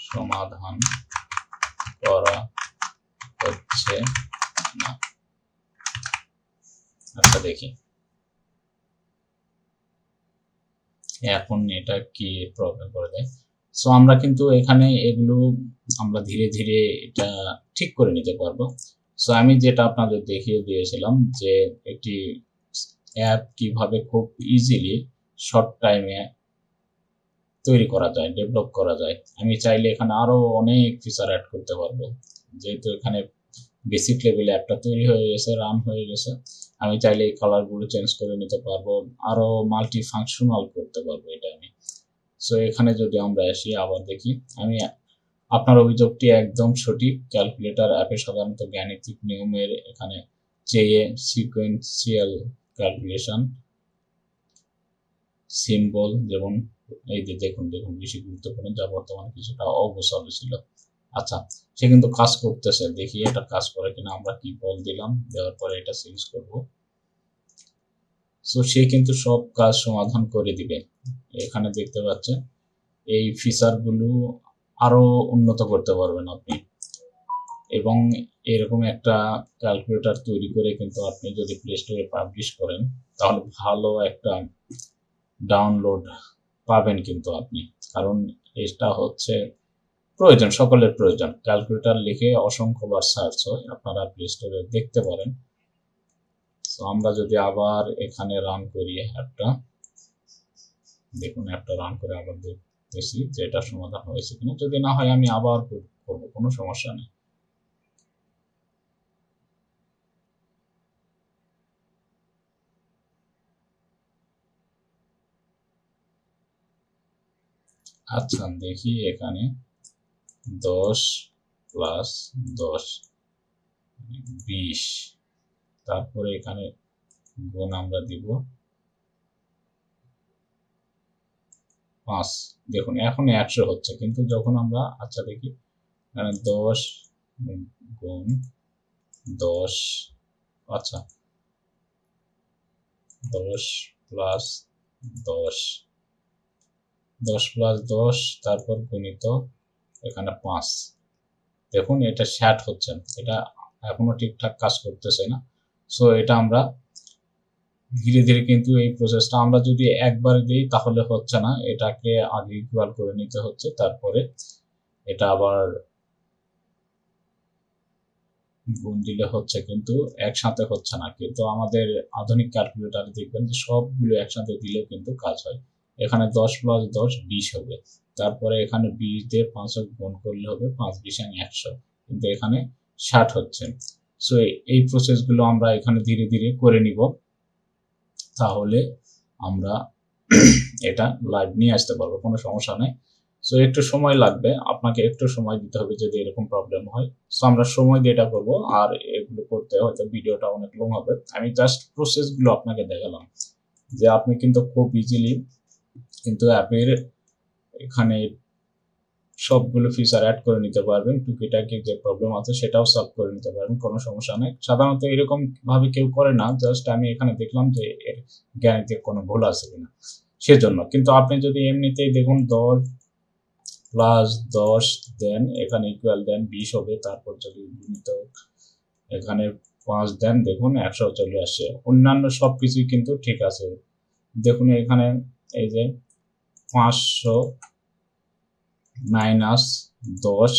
সমাধান করা হচ্ছে না। আচ্ছা, দেখি এখন এটা কি প্রবলেম করে দেয়। সো আমরা কিন্তু এখানে এগুলো আমরা ধীরে ধীরে এটা ঠিক করে নিতে পারবো। সো আমি যেটা আপনাদের দেখিয়ে দিয়েছিলাম যে একটি অ্যাপ কিভাবে খুব ইজিলি শর্ট টাইমে তৈরি করা যায়, ডেভেলপ করা যায়। আমি চাইলে এখানে আরো অনেক ফিচার অ্যাড করতে পারবো, যেহেতু এখানে বেসিক লেভেলে অ্যাপটা তৈরি হয়ে গেছে, রান হয়ে গেছে। আমি চাইলে এই কালারগুলো চেঞ্জ করে নিতে পারবো, আরো মাল্টি ফাংশনাল করতে পারবো এটা আমি। সো এখানে যদি আমরা আসি আবার দেখি, আমি আপনার অভিযোগটি একদম সঠিক। ক্যালকুলেটর অ্যাপে সাধারণত গাণিতিক নিয়মের এখানে চেয়ে সিকোয়েন্সিয়াল ক্যালকুলেশন সিম্বল, যেমন এই যে দেখুন বেশি গুরুত্বপূর্ণ, যা বর্তমানে কিছুটা অগোছালো ছিল। আচ্ছা, সে কিন্তু কাজ করতেছে, দেখি এটা কাজ করে কিনা। আমরা কি বল দিলাম, দেওয়ার পরে এটা চেঞ্জ করব। সো সে কিন্তু সব কাজ সমাধান করে দিবে। এখানে দেখতে পাচ্ছেন এই ফিচারগুলো আরো উন্নত করতে পারবেন আপনি, এবং এরকম একটা ক্যালকুলেটর তৈরি করে কিন্তু আপনি যদি প্লে স্টোরে পাবলিশ করেন তাহলে ভালো একটা ডাউনলোড পাবেন কিন্তু আপনি। কারণ এটা হচ্ছে প্রয়োজন, সকলের প্রয়োজন। ক্যালকুলেটর লিখে অসংখ্যবার সার্চ হয়, আপনারা প্লে স্টোরে দেখতে পারেন। তো আমরা যদি আবার এখানে রান করি অ্যাপটা, দেখুন অ্যাপটা রান করে আবার দেখতেছি যে এটা সমাধান হয়েছে কিনা। যদি না হয় আমি আবার করবো, কোনো সমস্যা নেই। আচ্ছা, দেখি এখানে 10 প্লাস 10 20, তারপরে এখানে গুণ আমরা দিব 5। দেখুন এখন 100 হচ্ছে, কিন্তু যখন আমরা, আচ্ছা দেখি এখানে 10 গুণ 10, আচ্ছা 10 প্লাস 10, 10 প্লাস 10, তারপর গুণিত এখানে 5। দেখুন এটা 60 হচ্ছে, এটা এখনো ঠিকঠাক কাজ করতেছে না। সো এটা আমরা ধীরে ধীরে কিন্তু এই প্রসেসটা আমরা যদি একবার দিই তাহলে হচ্ছে না, এটাকে আগে ইকুয়াল করে নিতে হচ্ছে, তারপরে এটা আবার গুণ দিলে হচ্ছে, কিন্তু একসাথে হচ্ছে না। কিন্তু আমাদের আধুনিক ক্যালকুলেটারে দেখবেন যে সবগুলো একসাথে দিলেও কিন্তু কাজ হয়। এখানে 10 প্লাস 10 20 হবে, তারপরে এখানে 20 দিয়ে 5 গুণ করলে হবে 5 20 100, কিন্তু এখানে 60 হচ্ছে। সো এই প্রসেসগুলো আমরা এখানে ধীরে ধীরে করে নিব, তাহলে আমরা এটা লাইভ নিয়ে আসতে পারবো, কোনো সমস্যা নেই। সো একটু সময় লাগবে, আপনাকে একটু সময় দিতে হবে যদি এরকম প্রবলেম হয়। সো আমরা সময় দিয়ে এটা করবো, আর এগুলো করতে হয়তো ভিডিওটা অনেক লং হবে। আমি জাস্ট প্রসেসগুলো আপনাকে দেখালাম যে আপনি কিন্তু খুব ইজিলি কিন্তু অ্যাপের এখানে সবগুলো ফিচার অ্যাড করে নিতে পারবেন, টুকিটাকি যে প্রবলেম আছে সেটাও সলভ করে নিতে পারবেন, কোনো সমস্যা নেই। সাধারণত এরকম ভাবে কেউ করে না, জাস্ট আমি এখানে দেখলাম যে এর গাণিতিক কোনো ভুল আছে কিনা সেজন্য। কিন্তু আপনি যদি এমনিতেই দেখুন 10 প্লাস 10 দেন, এখানে ইকুয়াল দেন 20 হবে, তারপর যদি গুণিত এখানে 5 দেন, দেখুন 100 চলে আসছে। অন্যান্য সবকিছুই কিন্তু ঠিক আছে। দেখুন এখানে এই যে 500 মাইনাস 10,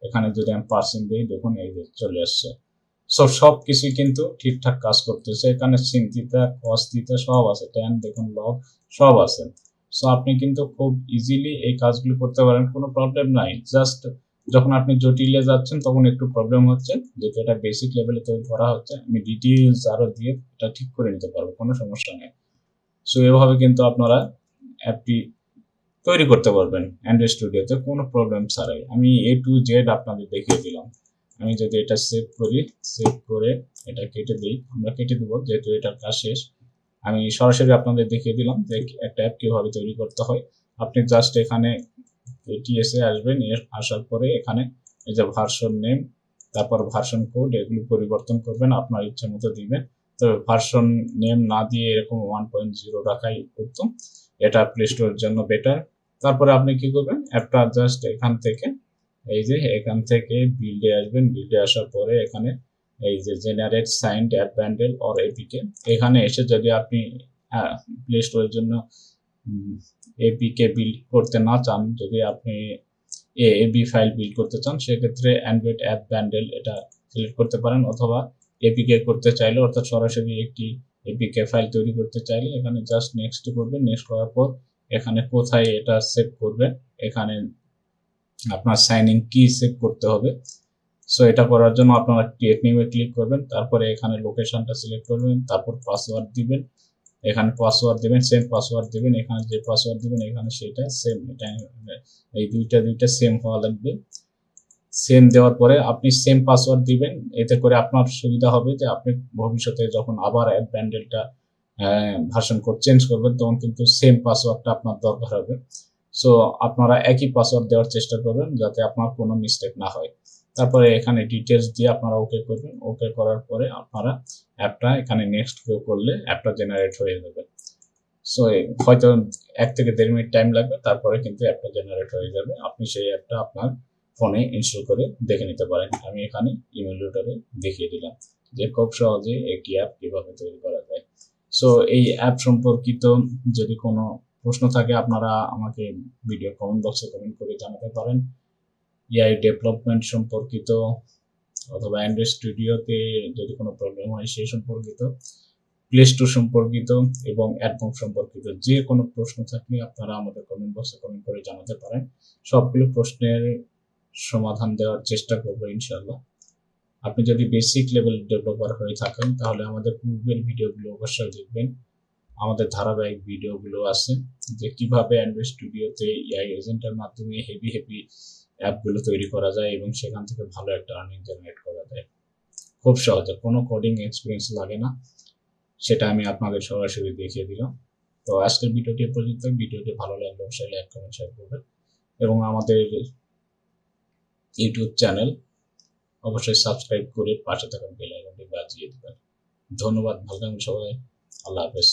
এখানে যদি আমি পার্সেন্ট দিই, দেখুন এই যে চলে আসছে। সো সব কিছুই কিন্তু ঠিকঠাক কাজ করতেছে। এখানে sin থিটা cos থিটা সব আছে, tan দেখুন log সব আছে। সো আপনি কিন্তু খুব ইজিলি এই কাজগুলো করতে পারেন, কোনো প্রবলেম নাই। জাস্ট যখন আপনি জটিলে যাচ্ছেন তখন একটু প্রবলেম হচ্ছে, যেহেতু এটা বেসিক লেভেলে তৈরি করা হচ্ছে। আমি ডিটেইলস আরো দিয়ে এটা ঠিক করে নিতে পারবো, কোনো সমস্যা নেই। সো এভাবে কিন্তু আপনারা অ্যাপটি তৈরি করতে পারবেন অ্যান্ড্রয়েড স্টুডিওতে কোনো প্রবলেম ছাড়াই। আমি A to Z আপনাদের দেখিয়ে দিলাম। আমি যদি এটা সেভ করি, সেভ করে এটা কেটে দেই, আমরা কেটে দিব যেহেতু এটার কাজ শেষ। আমি সরাসরি আপনাদের দেখিয়ে দিলাম যে একটা অ্যাপ কিভাবে তৈরি করতে হয়। আপনি জাস্ট এখানে ATS এ আসবেন, আসার পরে এখানে এই যে ভার্সন নেম, তারপর ভার্সন কোড, এগুলো পরিবর্তন করবেন, আপনার ইচ্ছে মতো দিবেন। তবে ভার্সন নেম না দিয়ে এরকম 1.0 রাখাই উত্তম। এটা প্লে স্টোরের জন্য বেটার। তারপরে আপনি কি করবেন, অ্যাপটা জাস্ট এখান থেকে এই যে এখান থেকে বিল্ডে আসবেন, বিল্ডে আসার পরে এখানে এই যে generate signed app bundle or APK, এখানে এসে যদি আপনি প্লে স্টোরের জন্য এপিকে বিল্ড করতে না চান, যদি আপনি এবি ফাইল বিল্ড করতে চান, সেক্ষেত্রে অ্যান্ড্রয়েড অ্যাপ বান্ডেল এটা সিলেক্ট করতে পারেন, অথবা এপিকে করতে চাইলে অর্থাৎ সরাসরি একটি এপিকে ফাইল তৈরি করতে চাইলে এখানে জাস্ট নেক্সট করবেন। নেক্সট করার পর এখানে কোথায় এটা সেভ করবেন, এখানে আপনার সাইন ইন কি সেভ করতে হবে। সো এটা করার জন্য আপনারা ক্রিয়েট নিউয়ে ক্লিক করবেন, তারপরে এখানে লোকেশনটা সিলেক্ট করবেন, তারপর পাসওয়ার্ড দিবেন, এখানে পাসওয়ার্ড দিবেন, সেম পাসওয়ার্ড দিবেন, এখানে যে পাসওয়ার্ড দিবেন এখানে সেটা সেম, এটা এই দুইটা সেম হওয়া লাগবে। সেম দেওয়ার পরে আপনি সেম পাসওয়ার্ড দিবেন, এতে করে আপনার সুবিধা হবে যে আপনি ভবিষ্যতে যখন আবার অ্যাপ ব্যান্ডেলটা ভার্সন কোড চেঞ্জ করবেন তখন কিন্তু সেম পাসওয়ার্ডটা আপনার দরকার হবে। সো আপনারা একই পাসওয়ার্ড দেওয়ার চেষ্টা করবেন যাতে আপনার কোনো মিস্টেক না হয়। তারপরে এখানে ডিটেলস দিয়ে আপনারা ওকে করবেন, ওকে করার পরে আপনারা অ্যাপটা এখানে নেক্সট করলে অ্যাপটা জেনারেট হয়ে যাবে। সো হয়তো 1 থেকে 1.5 মিনিট টাইম লাগবে, তারপরে কিন্তু অ্যাপটা জেনারেট হয়ে যাবে। আপনি সেই অ্যাপটা আপনার ফোনে ইনস্টল করে দেখে নিতে পারেন। আমি এখানে ইমুলেটরে দেখিয়ে দিলাম যে খুব সহজে একটি অ্যাপ কিভাবে তৈরি করা যায়। সো এই অ্যাপ সম্পর্কিত যদি কোনো প্রশ্ন থাকে আপনারা আমাকে ভিডিও কমেন্ট বক্সে কমেন্ট করে জানাতে পারেন। এআই ডেভেলপমেন্ট সম্পর্কিত অথবা অ্যান্ড্রয়েড স্টুডিওতে যদি কোনো প্রবলেম হয় সেই সম্পর্কিত, প্লে স্টোর সম্পর্কিত এবং অ্যাডবং সম্পর্কিত যে কোনো প্রশ্ন থাকলে আপনারা আমাদের কমেন্ট বক্সে কমেন্ট করে জানাতে পারেন। সবগুলো প্রশ্নের সমাধান দেওয়ার চেষ্টা করবো ইনশাআল্লাহ। আপনি যদি বেসিক লেভেল ডেভেলপার হয়ে থাকেন তাহলে আমাদের পূর্বের ভিডিওগুলো অবশ্যই দেখবেন। আমাদের ধারাবাহিক ভিডিওগুলো আছে যে কিভাবে অ্যান্ড্রয়েড স্টুডিওতে এআই এজেন্টের মাধ্যমে হেভি অ্যাপগুলো তৈরি করা যায় এবং সেখান থেকে ভালো একটা আর্নিং জেনারেট করা যায় খুব সহজে, কোনো কোডিং এক্সপিরিয়েন্স লাগে না। সেটা আমি আপনাদের সরাসরি দেখিয়ে দিলাম। তো আজকের ভিডিওটি পর্যন্ত। ভিডিওটি ভালো লাগলে অবশ্যই লাইক কমেন্ট শেয়ার করবেন এবং আমাদের ইউটিউব চ্যানেল অবশ্যই সাবস্ক্রাইব করে পাশে থাকা বেল আইকনটি বাজিয়ে দিবেন। ধন্যবাদ, ভালো থাকবেন সবাই। আল্লাহ হাফেজ।